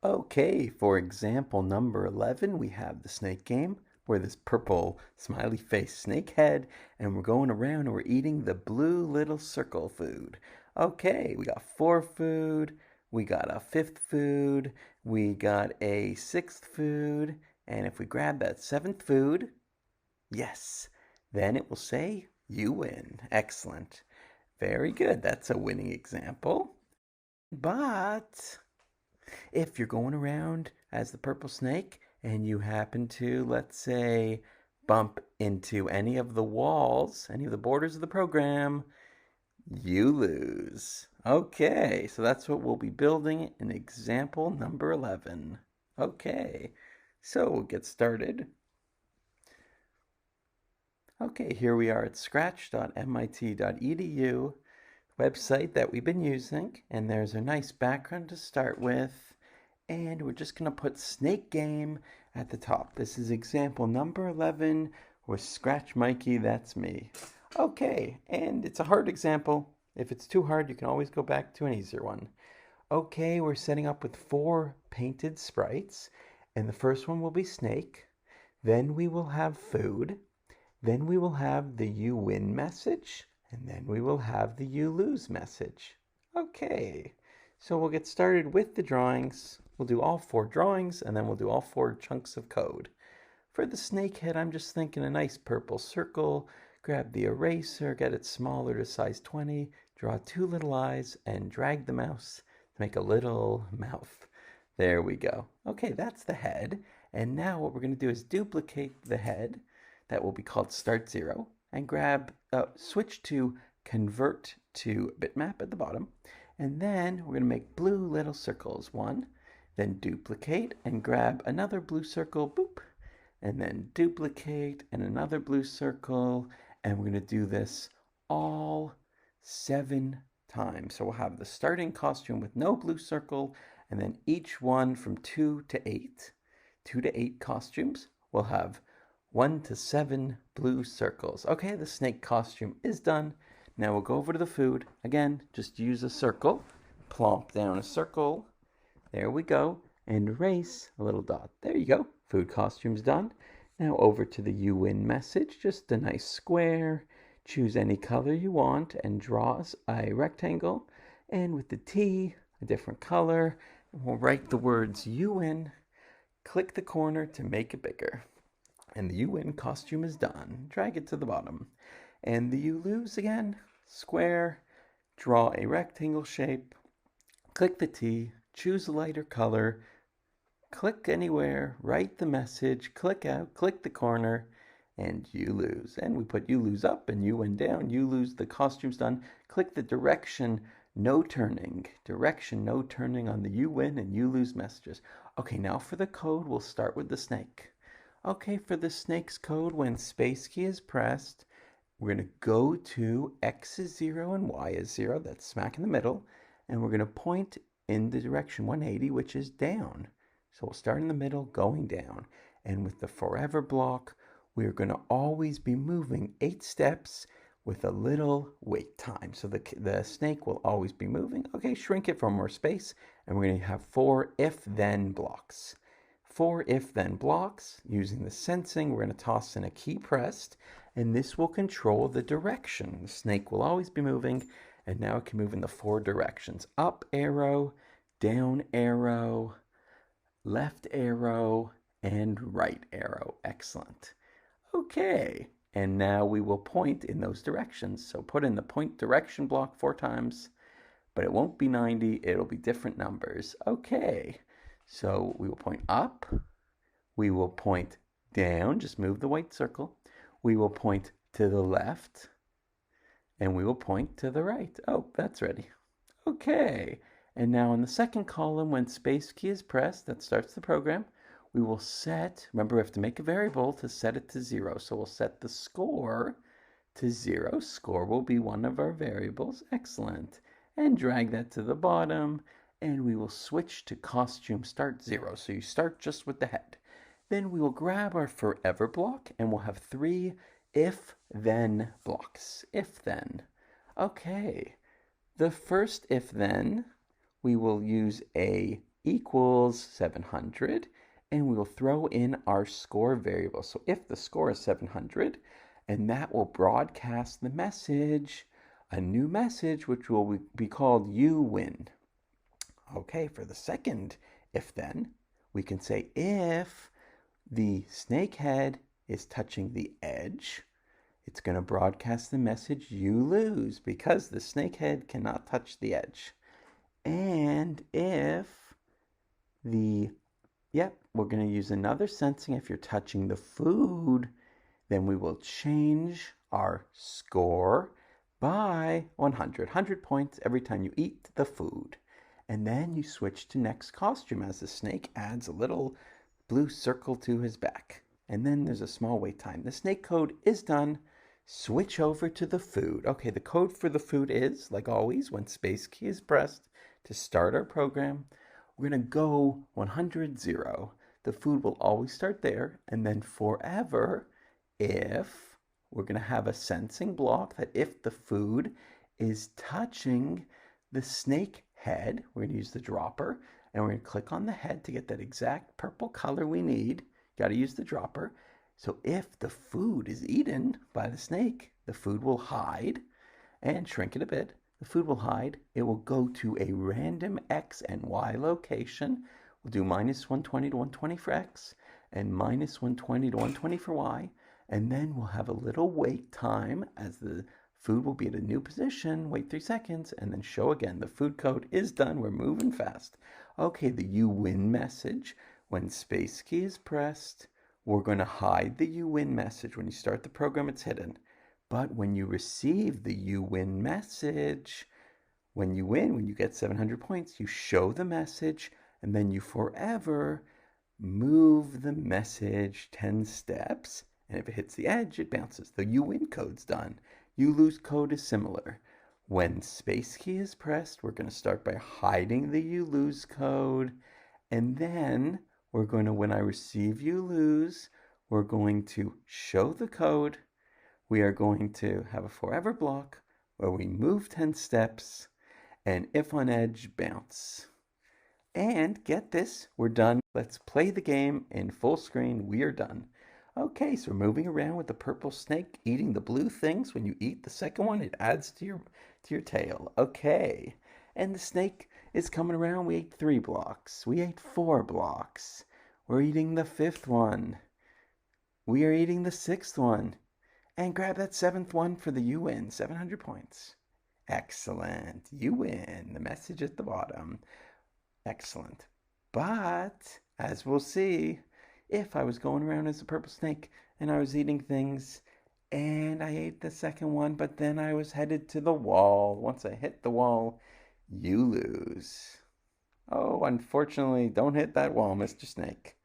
Okay, for example number 11, we have the snake game where this purple smiley face snake head, and we're going around and we're eating the blue little circle food. Okay, we got four food, we got a fifth food, we got a sixth food, and if we grab that seventh food, yes, then it will say you win. Excellent. Very good. That's a winning example. But if you're going around as the purple snake and you happen to, let's say, bump into any of the walls, any of the borders of the program, you lose. Okay, so that's what we'll be building in example number 11. Okay, so we'll get started. Okay, here we are at scratch.mit.edu, website that we've been using, and there's a nice background to start with. And we're just going to put Snake Game at the top. This is example number 11 with Scratch Mikey, that's me. Okay, and it's a hard example. If it's too hard, you can always go back to an easier one. Okay, we're setting up with four painted sprites, and the first one will be Snake. Then we will have food. Then we will have the you win message, and then we will have the you lose message. Okay, so we'll get started with the drawings. We'll do all four drawings, and then we'll do all four chunks of code. For the snake head, I'm just thinking a nice purple circle. Grab the eraser, get it smaller to size 20, draw two little eyes, and drag the mouse to make a little mouth. There we go. Okay, that's the head. And now what we're going to do is duplicate the head. That will be called start 0. And switch to convert to bitmap at the bottom. And then we're going to make blue little circles. One, then duplicate and grab another blue circle, boop, and then duplicate and another blue circle, and we're going to do this all 7 times. So we'll have the starting costume with no blue circle, and then each one from 2 to 8. 2 to 8 costumes will have 1 to 7 blue circles. Okay, the snake costume is done. Now we'll go over to the food. Again, just use a circle, plomp down a circle. There we go. And erase a little dot. There you go. Food costume's done. Now over to the you win message. Just a nice square. Choose any color you want and draw a rectangle. And with the T, a different color. And we'll write the words you win. Click the corner to make it bigger. And the you win costume is done. Drag it to the bottom. And the you lose again. Square. Draw a rectangle shape. Click the T. Choose a lighter color. Click anywhere, write the message, click out, click the corner, and you lose. And we put you lose up and you win down. You lose, the costume's done. Click the direction, no turning. Direction, no turning on the you win and you lose messages. Okay, now for the code, we'll start with the snake. Okay, for the snake's code, when space key is pressed, we're going to go to X is 0 and Y is 0. That's smack in the middle. And we're going to point in the direction 180, which is down. So we'll start in the middle, going down. And with the forever block, we're going to always be moving 8 steps with a little wait time. So the snake will always be moving. Okay, shrink it for more space. And we're going to have 4 if-then blocks. 4 if-then blocks. Using the sensing, we're going to toss in a key pressed. And this will control the direction. The snake will always be moving. And now it can move in the 4 directions. Up arrow, down arrow, left arrow, and right arrow. Excellent. Okay, and now we will point in those directions. So put in the point direction block 4 times, but it won't be 90, it'll be different numbers. Okay, so we will point up, we will point down, just move the white circle, we will point to the left, and we will point to the right. Oh, that's ready. Okay, and now in the second column, when space key is pressed, that starts the program, we will set, remember we have to make a variable to set it to 0. So we'll set the score to 0. Score will be one of our variables. Excellent. And drag that to the bottom, and we will switch to costume start 0. So you start just with the head. Then we will grab our forever block, and we'll have 3 if-then blocks. If-then. Okay. The first if-then, we will use a equals 700, and we will throw in our score variable. So if the score is 700, and that will broadcast the message, a new message, which will be called you win. Okay, for the second if then, we can say if the snake head is touching the edge, it's going to broadcast the message you lose because the snake head cannot touch the edge. And if we're going to use another sensing. If you're touching the food, then we will change our score by 100 points every time you eat the food. And then you switch to next costume as the snake adds a little blue circle to his back. And then there's a small wait time. The snake code is done. Switch over to the food. Okay, the code for the food is, like always, when space key is pressed to start our program, we're going to go 100, 0. The food will always start there, and then forever, if we're going to have a sensing block that if the food is touching the snake head, we're going to use the dropper, and we're going to click on the head to get that exact purple color we need. Got to use the dropper. So if the food is eaten by the snake, the food will hide and shrink it a bit. The food will hide. It will go to a random X and Y location. We'll do minus 120 to 120 for X and minus 120 to 120 for Y. And then we'll have a little wait time as the food will be at a new position. Wait 3 seconds and then show again. The food code is done. We're moving fast. Okay, the you win message. When space key is pressed, we're going to hide the you win message. When you start the program, it's hidden. But when you receive the you win message, when you win, when you get 700 points, you show the message, and then you forever move the message 10 steps. And if it hits the edge, it bounces. The you win code's done. You lose code is similar. When space key is pressed, we're going to start by hiding the you lose code, and then we're going to, when I receive you lose, we're going to show the code. We are going to have a forever block where we move 10 steps and if on edge, bounce. And get this, we're done. Let's play the game in full screen. We are done. Okay, so we're moving around with the purple snake eating the blue things. When you eat the second one, it adds to your tail. Okay, and the snake is coming around. We ate 3 blocks. We ate 4 blocks. We're eating the 5th one. We are eating the 6th one. And grab that 7th one for the you win. 700 points. Excellent. You win. The message at the bottom. Excellent. But, as we'll see, if I was going around as a purple snake and I was eating things and I ate the second one, but then I was headed to the wall. Once I hit the wall, you lose. Oh, unfortunately, don't hit that wall, Mr. Snake.